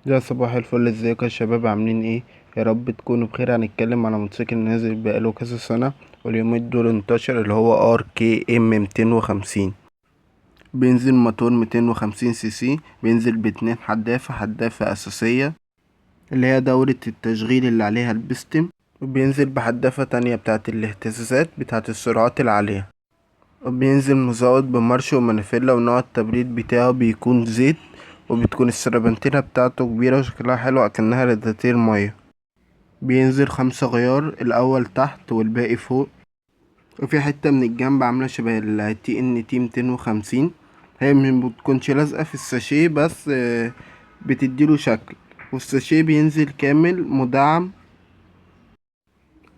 يا صباح الفل، ازيكم يا شباب؟ عاملين ايه؟ يا رب تكونوا بخير. هنتكلم على موتوسيكل نازل بقاله كذا سنة واليومين دول انتشر، اللي هو ار كي ام 250. بينزل موتور 250 سي سي، بينزل باتنين حدافة اساسية اللي هي دورة التشغيل اللي عليها البستم، وبينزل بحدافة تانية بتاعة الاهتزازات بتاعة السرعات العالية، وبينزل مزود بمارش ومانيفيلا، ونوع التبريد بتاعه بيكون زيت، وبتكون السربنتينة بتاعته كبيرة وشكلها حلو أكنها رادياتير مية. بينزل 5 غيار، الأول تحت والباقي فوق، وفي حتة من الجنب عاملة شبه ال TNT 250. هي مبتكونش لازقة في الساشيه، بس بتديله شكل. والساشيه بينزل كامل مدعم،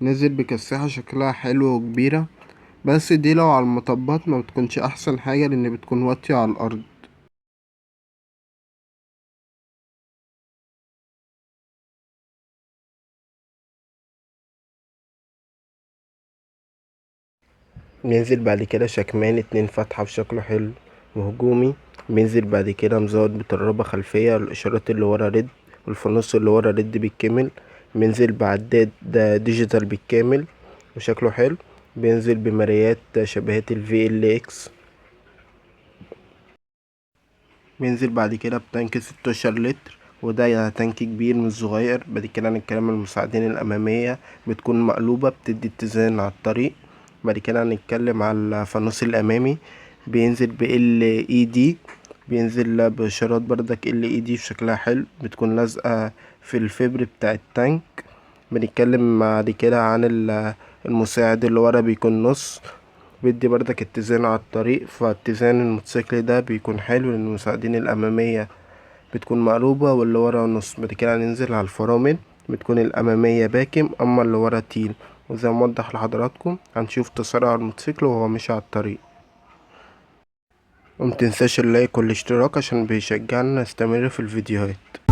نزل بكساحة شكلها حلو وكبيرة، بس دي لو على المطبات ما بتكونش أحسن حاجة لأن بتكون واطية على الأرض. بينزل بعد كده شكمان 2 فتحة في شكله حلو وهجومي. بينزل بعد كده مزود بطرابة خلفية، الإشارات اللي ورا ريد والفانوس اللي ورا ريد بالكامل. بينزل بعداد ده ديجيتال بالكامل وشكله حلو. بينزل بمرايات شبهات ال VLX. بينزل بعد كده بتانك 16 لتر، وده تانك كبير مش صغير. بعد كده هنتكلم عن المساعدين الأمامية، بتكون مقلوبة بتدي اتزان على الطريق. بعد كده هنتكلم على الفانوس الأمامي، بينزل ب LED، بينزل بإشارات بردك LED شكلها حلو، بتكون لازقة في الفبر بتاع التانك. بنتكلم بعد كده عن المساعد اللي ورا، بيكون نص، بيدي بردك اتزان على الطريق. فاتزان الموتوسيكل ده بيكون حلو لأن المساعدين الأمامية بتكون مقلوبة واللي ورا نص. بعد كده هننزل على الفرامل، بتكون الأمامية باكم أما اللي ورا تيل. وزي ما موضح لحضراتكم هنشوف تسارع الموتوسيكل وهو ماشي على الطريق. ومتنساش اللايك والاشتراك عشان بيشجعنا نستمر في الفيديوهات.